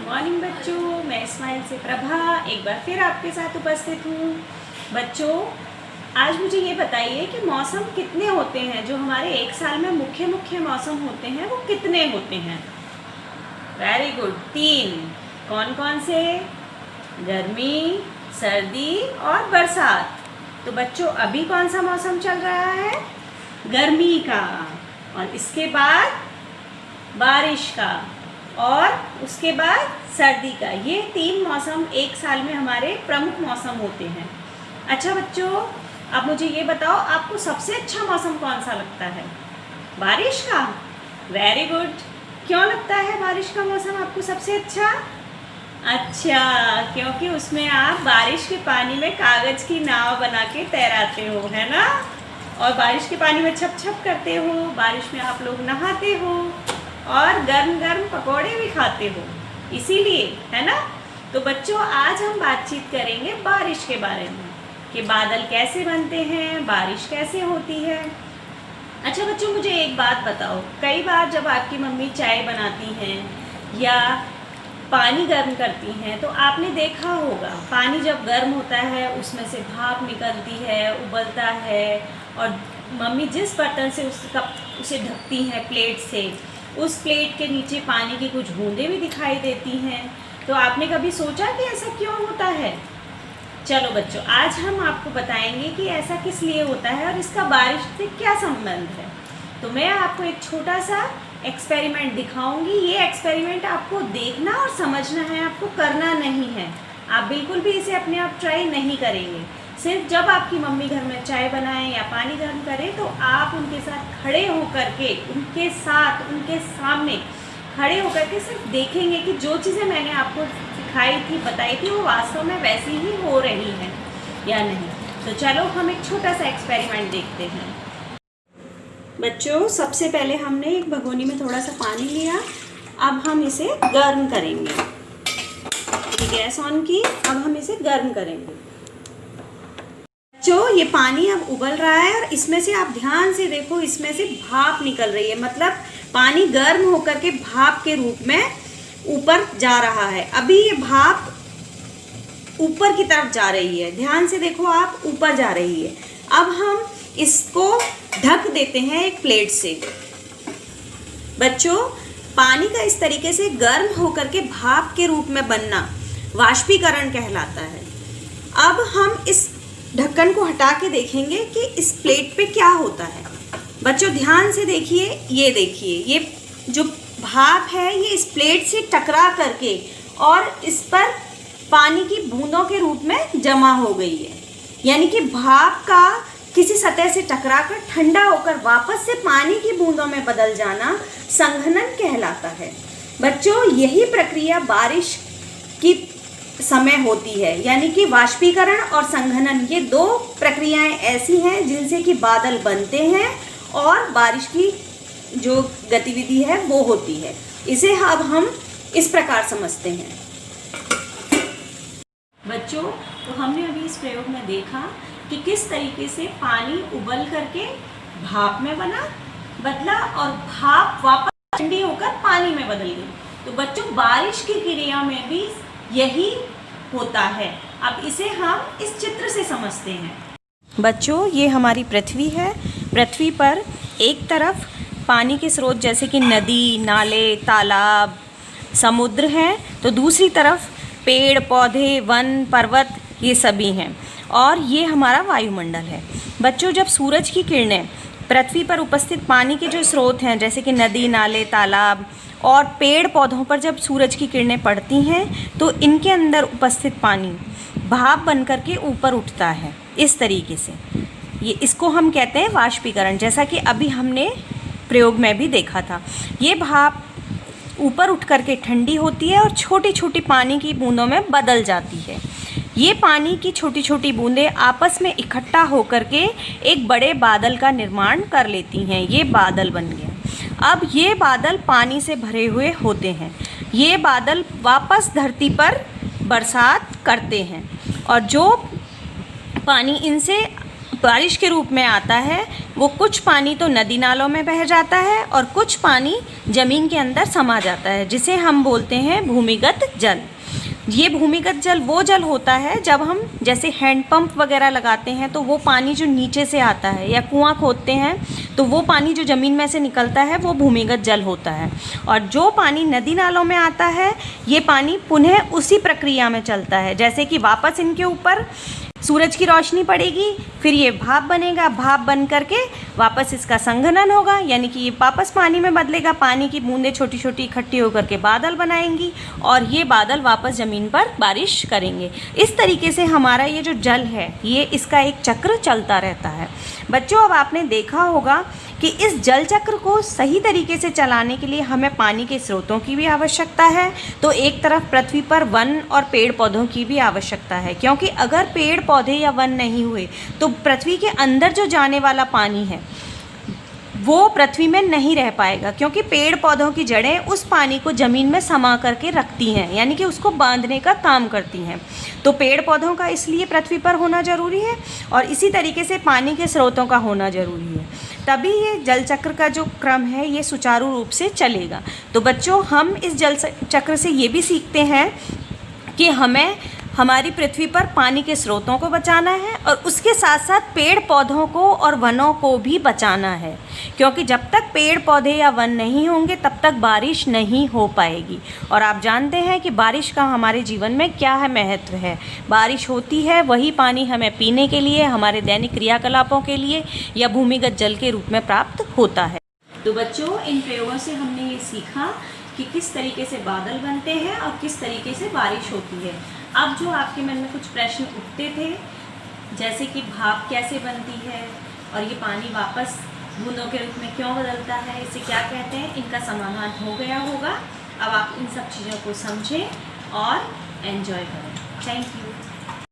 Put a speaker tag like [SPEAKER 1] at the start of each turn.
[SPEAKER 1] Morning बच्चों, मैं smile से प्रभा एक बार फिर आपके साथ उपस्थित हूँ। बच्चों, आज मुझे ये बताइए कि मौसम कितने होते हैं? जो हमारे एक साल में मुख्य मुख्य मौसम होते हैं वो कितने होते हैं? Very good, 3। कौन कौन से? गर्मी, सर्दी और बरसात। तो बच्चों, अभी कौन सा मौसम चल रहा है? गर्मी का। और इसके बाद बारिश का और उसके बाद सर्दी का। ये 3 मौसम एक साल में हमारे प्रमुख मौसम होते हैं। अच्छा बच्चों, अब मुझे ये बताओ, आपको सबसे अच्छा मौसम कौन सा लगता है? बारिश का? Very good. क्यों लगता है बारिश का मौसम आपको सबसे अच्छा? अच्छा, क्योंकि उसमें आप बारिश के पानी में कागज की नाव बना के तैराते हो, है ना? और बारिश के पानी में छप छप करते हो, बारिश में आप लोग नहाते हो और गर्म गर्म पकौड़े भी खाते हो, इसीलिए, है ना? तो बच्चों, आज हम बातचीत करेंगे बारिश के बारे में कि बादल कैसे बनते हैं, बारिश कैसे होती है। अच्छा बच्चों, मुझे एक बात बताओ, कई बार जब आपकी मम्मी चाय बनाती हैं या पानी गर्म करती हैं तो आपने देखा होगा, पानी जब गर्म होता है उसमें से भाप निकलती है, उबलता है, और मम्मी जिस बर्तन से उसे ढकती हैं प्लेट से, उस प्लेट के नीचे पानी की कुछ बूंदें भी दिखाई देती हैं। तो आपने कभी सोचा कि ऐसा क्यों होता है? चलो बच्चों, आज हम आपको बताएंगे कि ऐसा किस लिए होता है और इसका बारिश से क्या संबंध है। तो मैं आपको एक छोटा सा एक्सपेरिमेंट दिखाऊंगी। ये एक्सपेरिमेंट आपको देखना और समझना है, आपको करना नहीं है। आप बिल्कुल भी इसे अपने आप ट्राई नहीं करेंगे। सिर्फ जब आपकी मम्मी घर में चाय बनाएं या पानी गर्म करें तो आप उनके साथ खड़े होकर के, उनके साथ, उनके सामने खड़े होकर के सिर्फ देखेंगे कि जो चीज़ें मैंने आपको सिखाई थी, बताई थी, वो वास्तव में वैसी ही हो रही हैं या नहीं। तो चलो हम एक छोटा सा एक्सपेरिमेंट देखते हैं। बच्चों, सबसे पहले हमने एक भगोनी में थोड़ा सा पानी लिया। अब हम इसे गर्म करेंगे। गैस ऑन की, अब हम इसे गर्म करेंगे। बच्चों, ये पानी अब उबल रहा है और इसमें से आप ध्यान से देखो, इसमें से भाप निकल रही है। मतलब पानी गर्म होकर के भाप के रूप में ऊपर जा रहा है। अभी ये भाप ऊपर की तरफ जा रही है, ध्यान से देखो आप, ऊपर जा रही है। अब हम इसको ढक देते हैं एक प्लेट से। बच्चों, पानी का इस तरीके से गर्म होकर के भाप के रूप में बनना वाष्पीकरण कहलाता है। अब हम इस ढक्कन को हटा के देखेंगे कि इस प्लेट पे क्या होता है। बच्चों ध्यान से देखिए, ये देखिए, ये जो भाप है ये इस प्लेट से टकरा करके और इस पर पानी की बूंदों के रूप में जमा हो गई है। यानी कि भाप का किसी सतह से टकराकर ठंडा होकर वापस से पानी की बूंदों में बदल जाना संघनन कहलाता है। बच्चों, यही प्रक्रिया बारिश की समय होती है। यानी कि वाष्पीकरण और संघनन, ये 2 प्रक्रियाएं ऐसी हैं जिनसे कि बादल बनते हैं और बारिश की जो गतिविधि है वो होती है। इसे अब हम इस प्रकार समझते हैं। बच्चों, तो हमने अभी इस प्रयोग में देखा कि किस तरीके से पानी उबल करके भाप में बदला और भाप वापस ठंडी होकर पानी में बदल गई। तो बच्चों, बारिश की क्रिया में भी यही होता है। अब इसे हम इस चित्र से समझते हैं। बच्चों, ये हमारी पृथ्वी है। पृथ्वी पर एक तरफ पानी के स्रोत जैसे कि नदी, नाले, तालाब, समुद्र हैं, तो दूसरी तरफ पेड़ पौधे, वन, पर्वत, ये सभी हैं। और ये हमारा वायुमंडल है। बच्चों, जब सूरज की किरणें पृथ्वी पर उपस्थित पानी के जो स्रोत हैं जैसे कि नदी, नाले, तालाब और पेड़ पौधों पर जब सूरज की किरणें पड़ती हैं तो इनके अंदर उपस्थित पानी भाप बन करके ऊपर उठता है इस तरीके से। इसको हम कहते हैं वाष्पीकरण, जैसा कि अभी हमने प्रयोग में भी देखा था। ये भाप ऊपर उठ करके ठंडी होती है और छोटी छोटी पानी की बूंदों में बदल जाती है। ये पानी की छोटी छोटी बूंदें आपस में इकट्ठा होकर के एक बड़े बादल का निर्माण कर लेती हैं। ये बादल बन गए। अब ये बादल पानी से भरे हुए होते हैं। ये बादल वापस धरती पर बरसात करते हैं और जो पानी इनसे बारिश के रूप में आता है वो कुछ पानी तो नदी नालों में बह जाता है और कुछ पानी ज़मीन के अंदर समा जाता है, जिसे हम बोलते हैं भूमिगत जल। ये भूमिगत जल वो जल होता है जब हम जैसे हैंडपंप वगैरह लगाते हैं तो वो पानी जो नीचे से आता है, या कुआं खोदते हैं तो वो पानी जो ज़मीन में से निकलता है वो भूमिगत जल होता है। और जो पानी नदी नालों में आता है ये पानी पुनः उसी प्रक्रिया में चलता है, जैसे कि वापस इनके ऊपर सूरज की रोशनी पड़ेगी, फिर ये भाप बनेगा, भाप बन करके वापस इसका संघनन होगा, यानी कि ये वापस पानी में बदलेगा, पानी की बूंदें छोटी छोटी इकट्ठी होकर के बादल बनाएंगी और ये बादल वापस ज़मीन पर बारिश करेंगे। इस तरीके से हमारा ये जो जल है ये इसका एक चक्र चलता रहता है। बच्चों, अब आपने देखा होगा कि इस जल चक्र को सही तरीके से चलाने के लिए हमें पानी के स्रोतों की भी आवश्यकता है, तो एक तरफ पृथ्वी पर वन और पेड़ पौधों की भी आवश्यकता है, क्योंकि अगर पेड़ पौधे या वन नहीं हुए तो पृथ्वी के अंदर जो जाने वाला पानी है वो पृथ्वी में नहीं रह पाएगा, क्योंकि पेड़ पौधों की जड़ें उस पानी को ज़मीन में समा करके रखती हैं, यानी कि उसको बांधने का काम करती हैं। तो पेड़ पौधों का इसलिए पृथ्वी पर होना ज़रूरी है और इसी तरीके से पानी के स्रोतों का होना ज़रूरी है, तभी ये जल चक्र का जो क्रम है ये सुचारू रूप से चलेगा। तो बच्चों, हम इस जल चक्र से ये भी सीखते हैं कि हमें हमारी पृथ्वी पर पानी के स्रोतों को बचाना है और उसके साथ साथ पेड़ पौधों को और वनों को भी बचाना है, क्योंकि जब तक पेड़ पौधे या वन नहीं होंगे तब तक बारिश नहीं हो पाएगी। और आप जानते हैं कि बारिश का हमारे जीवन में क्या है महत्व है। बारिश होती है वही पानी हमें पीने के लिए, हमारे दैनिक क्रियाकलापों के लिए या भूमिगत जल के रूप में प्राप्त होता है। तो बच्चों, इन प्रयोगों से हमने ये सीखा कि किस तरीके से बादल बनते हैं और किस तरीके से बारिश होती है। अब जो आपके मन में कुछ प्रश्न उठते थे, जैसे कि भाप कैसे बनती है और ये पानी वापस बूंदों के रूप में क्यों बदलता है, इसे क्या कहते हैं, इनका समाधान हो गया होगा। अब आप इन सब चीज़ों को समझें और एंजॉय करें। Thank you.